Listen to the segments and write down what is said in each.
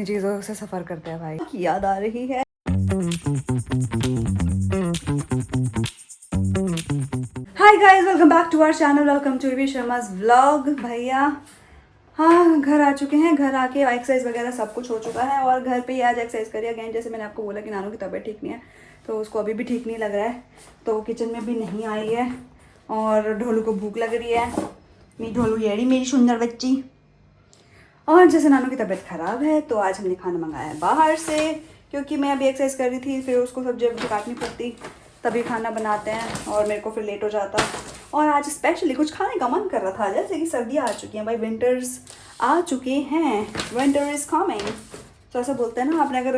चीज़ों से सफ़र करते हैं भाई की याद आ रही है। Hi guys, welcome back to our channel, welcome to Ravi Sharma's vlog. भैया हाँ घर आ चुके हैं। घर आके एक्सरसाइज वगैरह सब कुछ हो चुका है और घर पे ही आज एक्सरसाइज करिए अगेन। जैसे मैंने आपको बोला कि नानू की तबीयत ठीक नहीं है तो उसको अभी भी ठीक नहीं लग रहा है, तो किचन में भी नहीं आई है। और ढोलू को भूख लग रही है। मेरी ढोलू येड़ी, मेरी सुंदर बच्ची। और जैसे नानू की तबीयत ख़राब है तो आज हमने खाना मंगाया है बाहर से, क्योंकि मैं अभी एक्सरसाइज कर रही थी, फिर उसको सब्जी वब्जी काटनी पड़ती, तभी खाना बनाते हैं और मेरे को फिर लेट हो जाता। और आज स्पेशली कुछ खाने का मन कर रहा था, जैसे कि सर्दियाँ आ चुकी हैं भाई, विंटर्स आ चुके हैं, विंटर इज़ कमिंग। तो ऐसा बोलते हैं ना, आपने अगर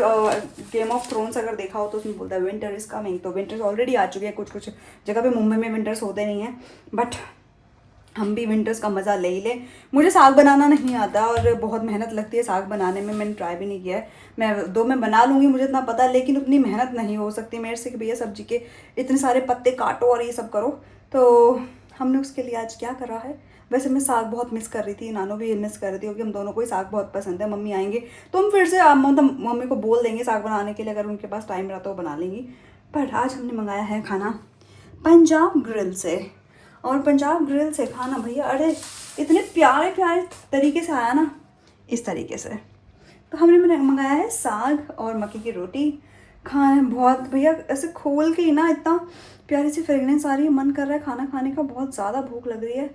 गेम ऑफ थ्रोन्स अगर देखा हो तो उसमें बोलता है विंटर इज़ कमिंग। तो विंटर्स ऑलरेडी आ चुके हैं, कुछ कुछ जगह पे मुंबई में विंटर्स होते नहीं हैं, बट हम भी विंटर्स का मज़ा ले ही ले। मुझे साग बनाना नहीं आता और बहुत मेहनत लगती है साग बनाने में, मैंने ट्राई भी नहीं किया है। मैं बना लूँगी, मुझे इतना पता है, लेकिन उतनी मेहनत नहीं हो सकती मेरे से कि भैया सब्जी के इतने सारे पत्ते काटो और ये सब करो। तो हमने उसके लिए आज क्या करा है। वैसे मैं साग बहुत मिस कर रही थी, नानो भी मिस कर रही थी, क्योंकि हम दोनों को ही साग बहुत पसंद है। मम्मी आएंगे तो हम फिर से मतलब मम्मी को बोल देंगे साग बनाने के लिए, अगर उनके पास टाइम रहा तो वो बना लेंगी। बट आज हमने मंगाया है खाना पंजाब ग्रिल से। और पंजाब ग्रिल से खाना भैया, अरे इतने प्यारे प्यारे तरीके से आया ना, इस तरीके से। तो हमने मंगाया है साग और मक्की की रोटी। खाना बहुत भैया ऐसे खोल के ही ना इतना प्यारी सी फ्रेगनेंस आ रही है, मन कर रहा है खाना खाने का, बहुत ज़्यादा भूख लग रही है।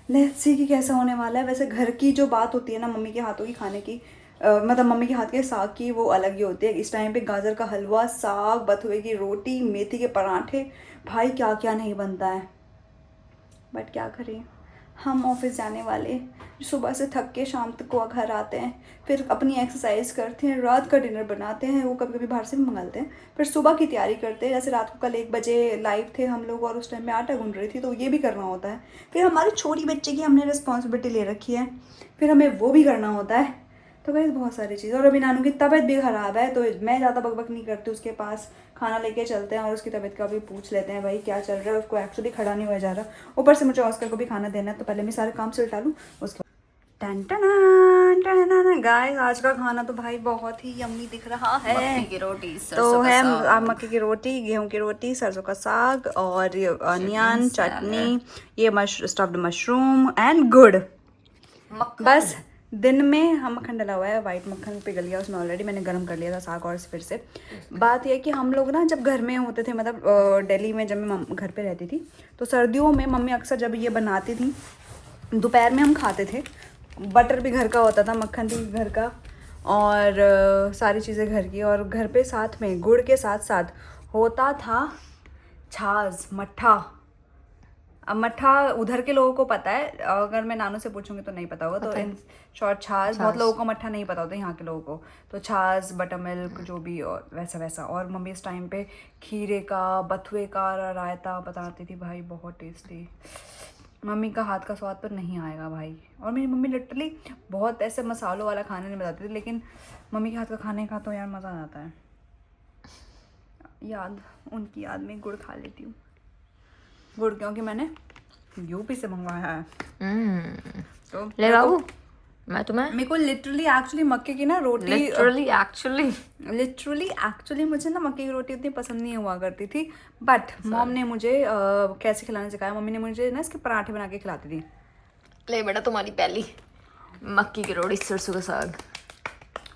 लेट्स सी कि कैसा होने वाला है। वैसे घर की जो बात होती है ना मम्मी के हाथों की खाने की, मतलब मम्मी के हाथ के साग की, वो अलग ही होती है। इस टाइम पे गाजर का हलवा, साग, बथुए की रोटी, मेथी के पराठे, भाई क्या क्या नहीं बनता है। बट क्या करें, हम ऑफिस जाने वाले सुबह से थक के शाम तक को घर आते हैं, फिर अपनी एक्सरसाइज करते हैं, रात का डिनर बनाते हैं, वो कभी कभी बाहर से भी मंगाते हैं, फिर सुबह की तैयारी करते हैं। जैसे रात को कल 1 बजे लाइव थे हम लोग और उस टाइम में आटा गूंद रही थी, तो ये भी करना होता है। फिर हमारी छोटी बच्चे की हमने रिस्पॉन्सिबिलिटी ले रखी है, फिर हमें वो भी करना होता है। तो वैसे बहुत सारी चीज़। और अभी नानू की तबीयत भी ख़राब है, तो मैं ज़्यादा बकबक नहीं करती उसके पास, खाना लेके चलते हैं और उसकी तबीयत का भी पूछ लेते हैं भाई क्या चल रहा है। उसको एक्चुअली खड़ा नहीं हुआ जा रहा, ऊपर से मुझे ऑस्कर को भी खाना देना है, तो पहले मैं सारे काम से उठा लूँ उसके। गाइस, आज का खाना तो भाई बहुत ही यम्मी दिख रहा है। मक्की की रोटी, तो सरसों का है साग। मक्की की रोटी, गेहूं की रोटी, सरसों का साग और चटनी, अनियन चटनी, सैलड, ये स्टफ्ड मशरूम एंड गुड़। मक्खन। बस दिन में हम मक्खन डला हुआ है, वाइट मक्खन पिघल गया उसमें ऑलरेडी, मैंने गर्म कर लिया था साग। और फिर से बात यह है कि हम लोग ना जब घर में होते थे, मतलब दिल्ली में जब मैं घर पे रहती थी, तो सर्दियों में मम्मी अक्सर जब ये बनाती थी, दोपहर में हम खाते थे। बटर भी घर का होता था, मक्खन भी घर का, और सारी चीज़ें घर की। और घर पे साथ में गुड़ के साथ साथ होता था छाछ, मट्ठा। अब मट्ठा उधर के लोगों को पता है, अगर मैं नानू से पूछूंगी तो नहीं पता होगा। तो इन शॉर्ट छाछ, बहुत लोगों को मट्ठा नहीं पता होता यहाँ के लोगों को। तो छाछ, बटर मिल्क जो भी, और वैसा वैसा। और मम्मी इस टाइम पे खीरे का, बथुए का रायता बताती थी भाई, बहुत टेस्टी। मम्मी का हाथ का स्वाद तो नहीं आएगा भाई। और मेरी मम्मी लिटरली बहुत ऐसे मसालों वाला खाना नहीं बनाती थी, लेकिन मम्मी के हाथ का खाने का तो यार मज़ा आ जाता है। उनकी याद में गुड़ खा लेती हूँ। गुड़ क्योंकि मैंने यूपी से मंगवाया है। तो ले बाबू, मैं तुम्हें मेरे को लिटरली एक्चुअली मक्के की ना रोटी, लिटरली एक्चुअली मुझे ना मक्के की रोटी उतनी पसंद नहीं हुआ करती थी। बट मॉम ने मुझे कैसे खिलाना सिखाया। मम्मी ने मुझे ना इसके पराठे बना के खिलाती थी। ले बेटा, तुम्हारी पहली मक्की की रोटी, सरसों का साग।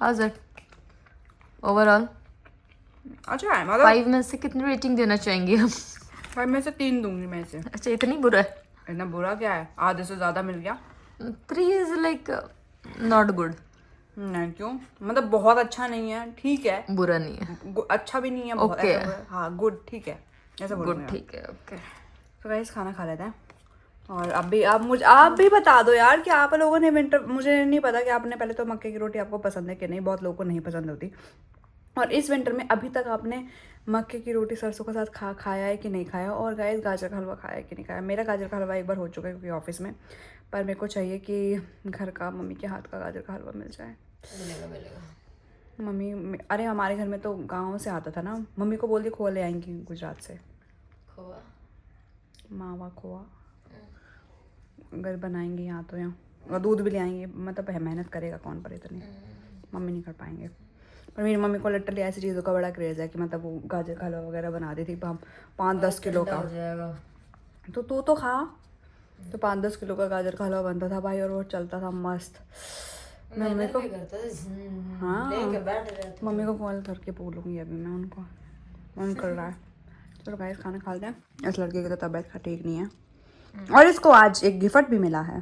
House it overall? अच्छा है, मतलब 5 में से कितनी रेटिंग देना चाहेंगे हम? भाई मैं से 3 दूंगी मैं से। अच्छा, इतनी बुरा है? इतना बुरा क्या है, आधे से ज़्यादा मिल गया। 3 इज लाइक नॉट गुड। नहीं क्यों, मतलब बहुत अच्छा नहीं है, ठीक है। बुरा नहीं है, अच्छा भी नहीं है बहुत, ओके ऐसा हाँ गुड ठीक है, ऐसा बोल गुड, ठीक है, ओके। तो गाइस खाना खा लेते हैं। और आप भी बता दो यार कि आप लोगों ने विंटर, मुझे नहीं पता कि आपने, पहले तो मक्के की रोटी आपको पसंद है कि नहीं, बहुत लोगों को नहीं पसंद होती। और इस विंटर में अभी तक आपने मक्के की रोटी सरसों के साथ खाया है कि नहीं खाया। और गाइस गाजर का हलवा खाया है कि नहीं खाया। मेरा गाजर का हलवा एक बार हो चुका है क्योंकि ऑफिस में, पर मेरे को चाहिए कि घर का, मम्मी के हाथ का गाजर का हलवा मिल जाए। मम्मी, अरे हमारे घर में तो गाँव से आता था ना, मम्मी को बोल के खोआ ले आएंगी गुजरात से, खोआ, मावा खोआ अगर बनाएंगे यहाँ तो, यहाँ और दूध भी ले आएंगे। मतलब है, मेहनत करेगा कौन पर इतनी। मम्मी नहीं कर पाएंगे। पर मेरी मम्मी को लिटरली ऐसी चीज़ों का बड़ा क्रेज़ है कि मतलब वो गाजर का हलवा वगैरह बना दी थी 5-10 किलो का। तो तू तो खा। तो 5-10 किलो का गाजर का हलवा बनता था भाई, और वो चलता था मस्त। मम्मी को हाँ मम्मी को कॉल करके बोलूँगी अभी मैं उनको, मन कर रहा है। चलो गाइस खाना खा लेते हैं। इस लड़के की तो तबीयत ठीक नहीं है और इसको आज एक गिफ्ट भी मिला है।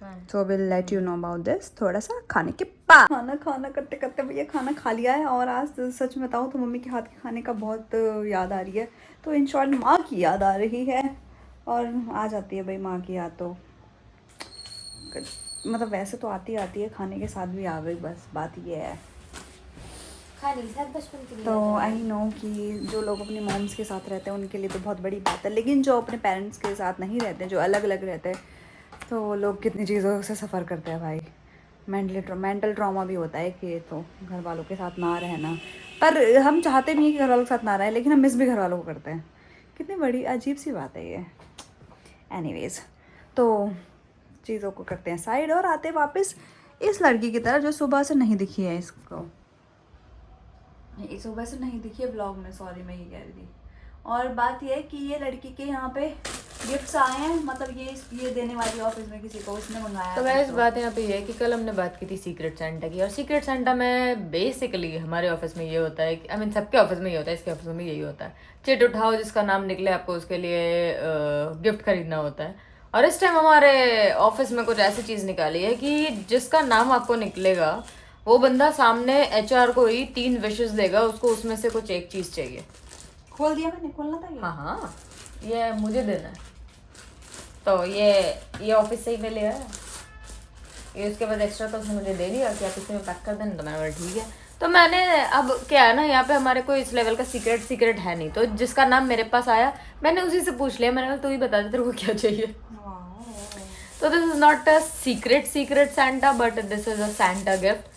So will let you know about this थोड़ा सा खाने के बाद। खाना करते करते भैया खाना खा लिया है, और आज सच में बताऊँ तो मम्मी के हाथ के खाने का बहुत याद आ रही है। तो इन शॉर्ट माँ की याद आ रही है, और आ जाती है भाई माँ की याद तो, मतलब वैसे तो आती है, खाने के साथ भी आ गई, बस बात ये है। तो आई नो कि जो लोग अपनी मॉम्स के साथ रहते हैं उनके लिए तो बहुत बड़ी बात है, लेकिन जो अपने पेरेंट्स के साथ नहीं रहते, जो अलग अलग रहते हैं, तो वो लोग कितनी चीज़ों से सफ़र करते हैं भाई। मेंटल ट्रॉमा भी होता है कि तो घर वालों के साथ ना रहना, पर हम चाहते भी हैं कि घर वालों के साथ ना रहें, लेकिन हम मिस भी घर वालों को करते हैं। कितनी बड़ी अजीब सी बात है ये। एनीवेज, तो चीज़ों को करते हैं साइड और आते वापस इस लड़की की तरफ जो सुबह से नहीं दिखी है। इसको सुबह से नहीं दिखी है ब्लॉग में, सॉरी मैं ये कह रही थी। और बात ये है कि ये लड़की के यहाँ पे गिफ्ट्स आए हैं, मतलब ये देने वाली ऑफिस में किसी को उसने मंगाया। तो वैसे बात यहाँ पे ये है कि कल हमने बात की थी सीक्रेट सेंटा की, और सीक्रेट सेंटा में बेसिकली हमारे ऑफिस में ये होता है कि आई मीन सबके ऑफिस में ये होता है, इसके ऑफिस में यही होता है, चिट उठाओ जिसका नाम निकले आपको उसके लिए गिफ्ट खरीदना होता है। और इस टाइम हमारे ऑफिस में कुछ ऐसी चीज़ निकाली है कि जिसका नाम आपको निकलेगा वो बंदा सामने HR को ही 3 विशेस देगा, उसको उसमें से कुछ एक चीज़ चाहिए। खोल दिया मैंने, खोलना था ये। हाँ ये मुझे देना है, तो ये ऑफिस से ही मिलेगा। ये उसके बाद एक्स्ट्रा तो उसने मुझे दे दिया कि आप इसी में पैक कर देना, तो मैंने बोला ठीक है। तो मैंने अब क्या है ना, यहाँ पे हमारे कोई इस लेवल का सीक्रेट है नहीं, तो जिसका नाम मेरे पास आया मैंने उसी से पूछ लिया, मैंने कहा तू ही बता दे तेरे को क्या चाहिए। तो this is not a secret Santa, but this is a Santa gift.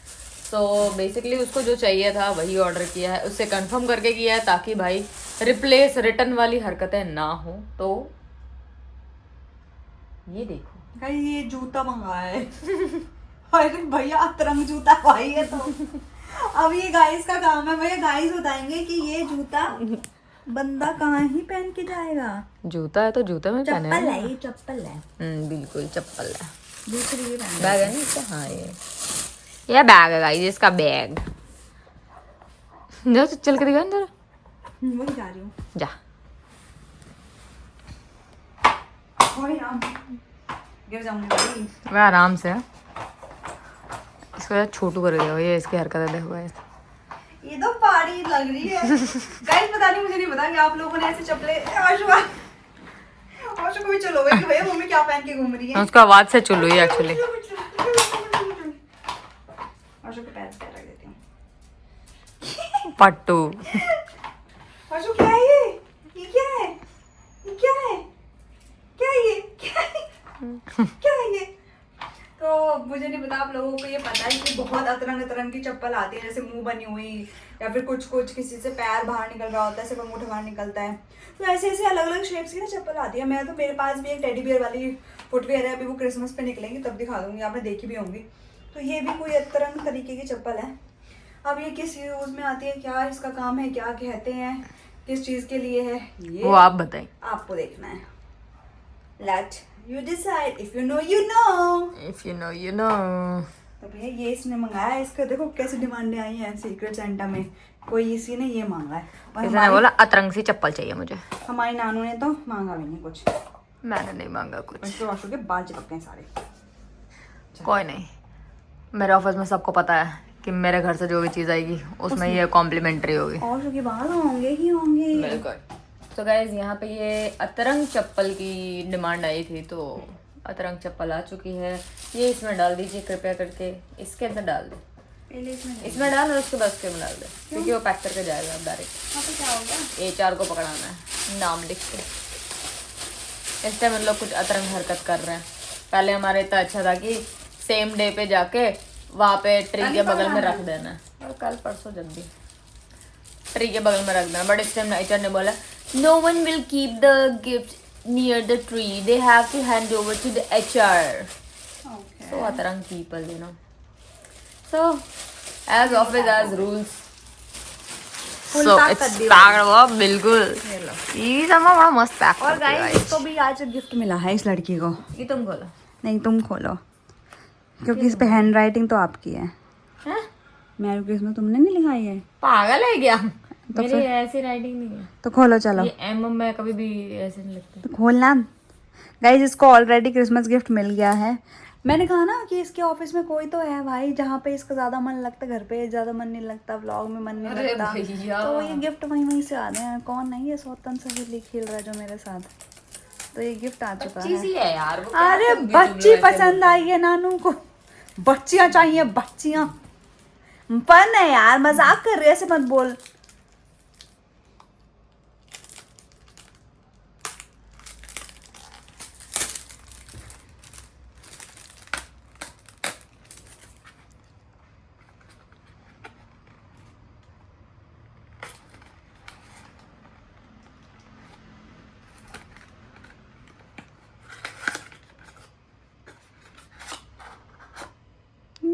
So basically उसको जो चाहिए था वही ऑर्डर किया है, उससे कंफर्म करके किया है ताकि भाई रिप्लेस रिटर्न वाली हरकतें ना हो। तो ये देखो भाई ये जूता मंगाया है अरे भैया अतरंग जूता भाई है। तो अब ये गाइस का काम है, भैया गाइस बताएंगे कि ये जूता बंदा कहाँ ही पहन के जाएगा। जूता है तो जूते में पहने चप्पल है, ये चप्पल है। बिल्कुल चप्पल है। दूसरी ये पहन बैग है ना इसका, हाँ ये बैग है गाइस, इसका बैग। जा चल के दिखा अंदर, वही जा रही हूँ। जा वही राम गिर जाऊंगी भाई। मैं आराम से, इसको यार छोटू कर दिया ये, इसकी हरकतें देखो गाइस। ये तो पहाड़ी लग रही है गाइस, पता नहीं मुझे नहीं पता कि आप लोगों ने ऐसे चप्पलें आशु को भी चलो कि भैया मम्मी क्या पहन के घूम रही है। उसको आवाज से चुल हुई एक्चुअली। आशु के पैर पे रख देती हूँ। पट्टू आशु क्या है ये क्या है, ये क्या है, क्या है ये, क्या है, क्या है ये। तो मुझे नहीं पता, आप लोगों को ये पता है कि बहुत अतरंग की चप्पल आती है, जैसे मुंह बनी हुई, या फिर कुछ किसी से पैर बाहर निकल रहा होता है, सिर्फ अंगूठा बाहर निकलता है। तो ऐसे ऐसे अलग अलग शेप्स की ना चप्पल आती है। मैं तो मेरे पास भी एक टेडी बियर वाली फुटवेयर है, अभी वो क्रिसमस पे निकलेंगी तब दिखा दूंगी, आपने देखी भी होंगी। तो ये भी कोई अतरंग तरीके की चप्पल है। अब ये किस यूज में आती है, क्या इसका काम है, क्या कहते हैं, किस चीज के लिए है, ये वो आप बताएं, आपको देखना है। Let you decide, if you know you know, if you know you know. तो भैया ये इसने मंगाया, इसका देखो कैसे डिमांडें आई हैं सीक्रेट सेंटा में। कोई इसी ने ये मांगा है, और किसी ने बोला अतरंग सी चप्पल चाहिए मुझे, हमारी नानू ने तो मांगा भी नहीं कुछ। मैंने नहीं मांगा कुछ। तो आशु के बाल चिपकते हैं सारे। कोई नहीं, मेरे ऑफिस में सबको पता है कि मेरे घर से जो भी चीज़ आएगी उसमें ये कॉम्प्लीमेंट्री होगी। आशु के बाल होंगे ही होंगे। बिल्कुल। तो गाइज यहाँ पे ये अतरंग चप्पल की डिमांड आई थी, तो अतरंग चप्पल आ चुकी है। ये इसमें डाल दीजिए कृपया करके, इसके अंदर डाल दो, इसमें डाल और उसके बाद उसके में डाल दो, क्योंकि वो पैक करके जाएगा डायरेक्ट। क्या होगा, HR को पकड़ाना है नाम लिख के। इस टाइम हम लोग कुछ अतरंग हरकत कर रहे हैं। पहले हमारे इतना अच्छा था कि सेम डे पे जाके वहाँ पे ट्री के बगल में रख देना, और कल परसों जब भी ट्री के बगल में रख देना। बट इस टाइम HR ने बोला no one will keep the gift near the tree, they have to hand over to the HR। So अतरंग people, you know. So as office as rules Full so pack it's कर दी packed हुआ बिल्कुल। ये लो। ये सामान बड़ा मस्त पैक और करती है गाइस इसको भी आज गिफ्ट मिला है इस लड़की को। ये तुम खोलो। नहीं तुम खोलो, क्योंकि ये इस पे हैंड राइटिंग तो आपकी है। हैं? मैरी क्रिसमस तुमने नहीं लिखाई है पागल है क्या? तो मेरी फिर ऐसी राइटिंग नहीं है। तो खोलो चलो। ये एम मैं कभी भी ऐसे नहीं लिखती। तो खोलना। गाइज इसको ऑलरेडी क्रिसमस गिफ्ट मिल गया है। मैंने कहा ना कि इसके ऑफिस में कोई तो है भाई जहाँ पे इसका ज़्यादा मन लगता, घर पे ज़्यादा मन नहीं लगता, व्लॉग में मन नहीं अरे लगता, भैया। तो ये गिफ्ट वहीं वहीं से आ रहे हैं। कौन नहीं है सौतन सहेली खेल रहा है जो मेरे साथ, तो ये गिफ्ट आ चुका बच्ची है। सी है यार वो, क्या अरे तुम भी बच्ची चुगलो ऐसे पसंद आई है नानू को, बच्चियाँ चाहिए बच्चियाँ। फन है यार, मजाक कर रही है, ऐसे मत बोल।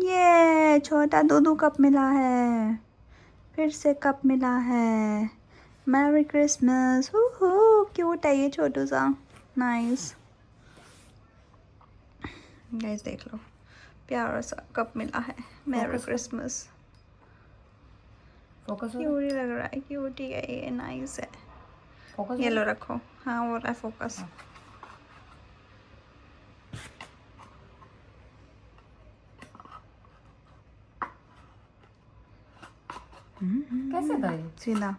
ये छोटा दूधू कप मिला है, फिर से कप मिला है। मैरी क्रिसमस, क्यूट है ये छोटू सा, नाइस। गाइस देख लो, प्यारा सा कप मिला है, मैरी Focus क्रिसमस। फोकस हो क्यूट ही लग रहा है, क्यूट ही है ये, नाइस है। फोकस ये लो रखो, हाँ हो रहा है फोकस। कैसे था ये? सीधा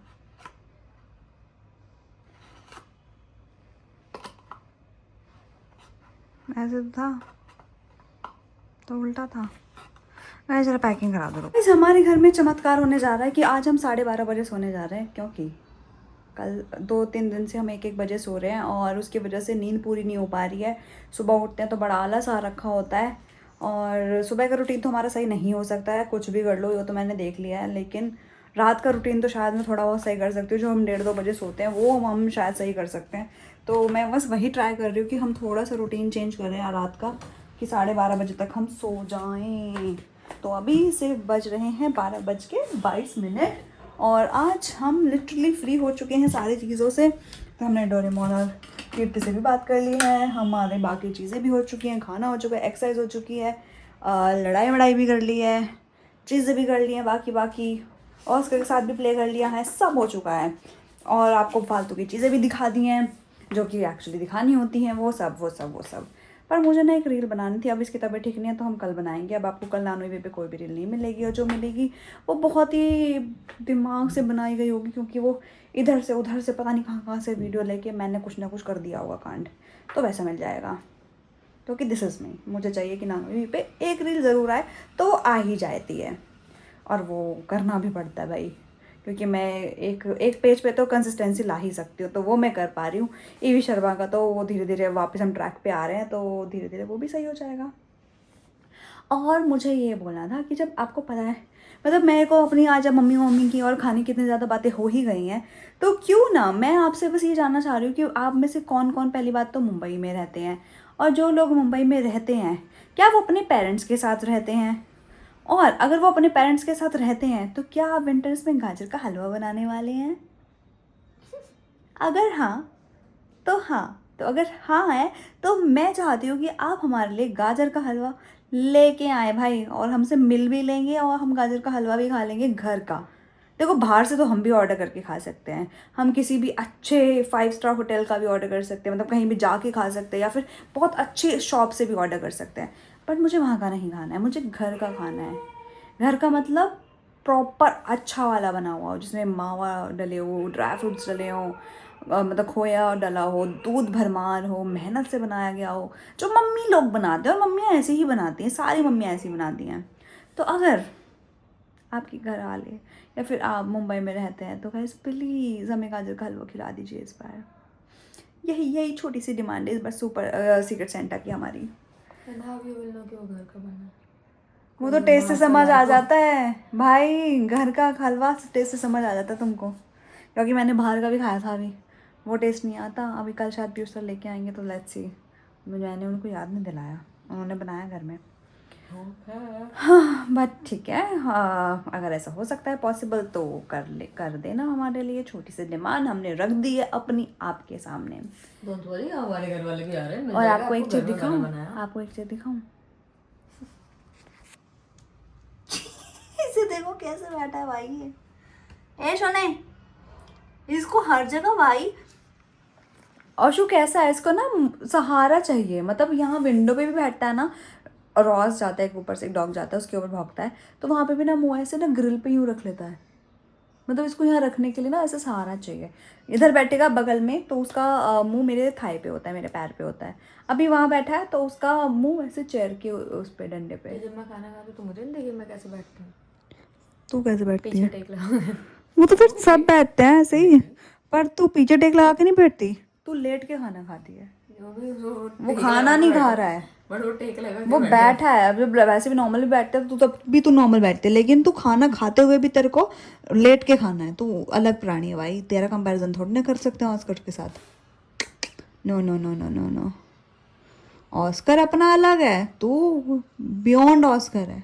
ऐसे तो था, तो उल्टा था। मैं जरा पैकिंग करा दो। गाइस हमारे घर में चमत्कार होने जा रहा है कि आज हम 12:30 बजे सोने जा रहे हैं, क्योंकि कल 2-3 दिन से हम 1-1 बजे सो रहे हैं और उसकी वजह से नींद पूरी नहीं हो पा रही है। सुबह उठते हैं तो बड़ा आलस आ रखा होता है और सुबह का रूटीन तो हमारा सही नहीं हो सकता है, कुछ भी कर लो, ये तो मैंने देख लिया है। लेकिन रात का रूटीन तो शायद मैं थोड़ा बहुत सही कर सकती हूँ, जो हम 1:30-2 बजे सोते हैं वो हम शायद सही कर सकते हैं। तो मैं बस वही ट्राई कर रही हूँ कि हम थोड़ा सा रूटीन चेंज करें रात का, कि 12:30 बजे तक हम सो जाएं। तो अभी से बज रहे हैं 12:22 और आज हम लिटरली फ्री हो चुके हैं सारी चीज़ों से। तो हमने डोरेमोन और कीर्ति से भी बात कर ली है, हमारे बाकी चीज़ें भी हो चुकी हैं, खाना हो चुका है, एक्सरसाइज हो चुकी है, लड़ाई वड़ाई भी कर ली है, चीज़ें भी कर ली हैं बाकी और उसके साथ भी प्ले कर लिया है, सब हो चुका है। और आपको फालतू की चीज़ें भी दिखा दी हैं जो कि एक्चुअली दिखानी होती हैं, वो सब। पर मुझे ना एक रील बनानी थी, अब इसकी तबीयत ठीक नहीं है तो हम कल बनाएंगे। अब आपको कल नानोई वे पे कोई भी रील नहीं मिलेगी, और जो मिलेगी वो बहुत ही दिमाग से बनाई गई होगी, क्योंकि वो इधर से उधर से पता नहीं कहाँ से वीडियो लेके मैंने कुछ ना कुछ कर दिया होगा कांड, तो वैसा मिल जाएगा। क्योंकि दिस इज़ मी, मुझे चाहिए कि नानोई वे पे एक रील ज़रूर आए, तो वो आ ही जाती है और वो करना भी पड़ता है भाई, क्योंकि मैं एक पेज पे तो कंसिस्टेंसी ला ही सकती हूँ, तो वो मैं कर पा रही हूँ। ईवी शर्मा का तो वो धीरे धीरे वापस हम ट्रैक पे आ रहे हैं, तो धीरे धीरे वो भी सही हो जाएगा। और मुझे ये बोलना था कि जब आपको पता है, मतलब मेरे को अपनी आज जब मम्मी की और खाने की इतनी ज़्यादा बातें हो ही गई हैं, तो क्यों ना मैं आपसे बस ये जानना चाह रही हूँ कि आप में से कौन कौन पहली बात तो मुंबई में रहते हैं, और जो लोग मुंबई में रहते हैं क्या वो अपने पेरेंट्स के साथ रहते हैं, और अगर वो अपने पेरेंट्स के साथ रहते हैं तो क्या आप विंटर्स में गाजर का हलवा बनाने वाले हैं? अगर हाँ तो हाँ, तो अगर हाँ है तो मैं चाहती हूँ कि आप हमारे लिए गाजर का हलवा लेके आए भाई, और हमसे मिल भी लेंगे और हम गाजर का हलवा भी खा लेंगे घर का। देखो बाहर से तो हम भी ऑर्डर करके खा सकते हैं, हम किसी भी अच्छे 5 स्टार होटल का भी ऑर्डर कर सकते हैं, मतलब कहीं भी जाके खा सकते हैं, या फिर बहुत अच्छी शॉप से भी ऑर्डर कर सकते हैं। बट मुझे वहाँ का नहीं खाना है, मुझे घर का खाना है। घर का मतलब प्रॉपर अच्छा वाला बना हुआ हो, जिसमें मावा डले हो, ड्राई फ्रूट्स डले हो, मतलब खोया डला हो, दूध भरमार हो, मेहनत से बनाया गया हो, जो मम्मी लोग बनाते हैं, और मम्मियाँ ऐसे ही बनाती हैं, सारी मम्मियाँ ऐसी बनाती हैं। तो अगर आपके घर वाले या फिर आप मुंबई में रहते हैं तो गाइस प्लीज़ हमें गाजर का हलवा खिला दीजिए इस बार। यही छोटी सी डिमांड है इस बार सुपर सीक्रेट सेंटा की हमारी। घर का बना वो तो टेस्ट से समझ आ जाता है भाई, घर का हलवा टेस्ट से समझ आ जाता है तुमको, क्योंकि मैंने बाहर का भी खाया था, अभी वो टेस्ट नहीं आता। अभी कल शायद पीयूष सर लेके आएंगे तो लेट्स सी, मैंने उनको याद नहीं दिलाया, उन्होंने बनाया घर में। धूप है। हाँ बट ठीक है, हाँ, अगर ऐसा हो सकता है पॉसिबल तो कर देना हमारे लिए। छोटी सी डिमांड हमने रख दी है अपनी आपके सामने। डोंट वरी, हमारे घर वाले भी आ रहे हैं, मिल और जाएगा आपको एक घर चीज़ में दिखाऊं, खाना बनाया। आपको एक चीज़ दिखाऊं इसे देखो कैसे बैठा है भाई ये। ए सोने, इसको हर जगह भाई औशु कैसा है, इसको ना सहारा चाहिए। मतलब यहाँ विंडो पे भी बैठता है ना, रॉस जाता है एक ऊपर से, एक डॉग जाता है उसके ऊपर भौंकता है, तो वहाँ पे भी ना मुँह ऐसे ना ग्रिल पे यूँ रख लेता है। मतलब इसको यहाँ रखने के लिए ना ऐसे सहारा चाहिए। इधर बैठेगा बगल में तो उसका मुंह मेरे थाई पे होता है, मेरे पैर पे होता है। अभी वहाँ बैठा है तो उसका मुंह ऐसे चेयर के उस पे डंडे पे। जब मैं खाना खाती हूँ तो मुझे नहीं देखिए मैं कैसे बैठती हूँ, तू कैसे बैठती पीछे है? टेक लगा। वो तो फिर सब बैठते हैं ऐसे ही, पर तू पीछे टेक लगा के नहीं बैठती, तू लेट के खाना खाती है। वो खाना नहीं खा रहा है, बट वो टेक लगा वो बैठा है। अब जब वैसे भी नॉर्मल भी बैठते हैं तो तब भी तू नॉर्मल बैठते है, लेकिन तू खाना खाते हुए भी तेरे को लेट के खाना है। तू अलग प्राणी है भाई, तेरा कंपैरिजन थोड़ी ना कर सकते हैं ऑस्कर के साथ। No no no no no no, Oscar अपना अलग है, तू बियॉन्ड ऑस्कर है,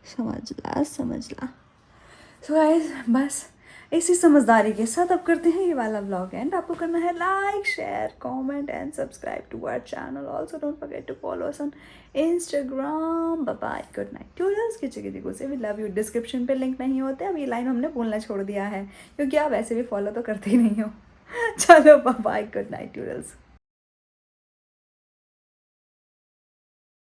समझ ला समझ ला। सो गाइस बस इसी समझदारी के साथ अब करते हैं ये वाला व्लॉग एंड। आपको करना है like share comment and subscribe to our channel. Also don't forget to follow us on Instagram. Bye bye, good night tutors. किसी से भी लव यू। डिस्क्रिप्शन पे लिंक नहीं होते, अब ये लाइन हमने बोलना छोड़ दिया है क्योंकि आप ऐसे भी फॉलो तो करते ही नहीं हो। चलो bye bye, good night tutors.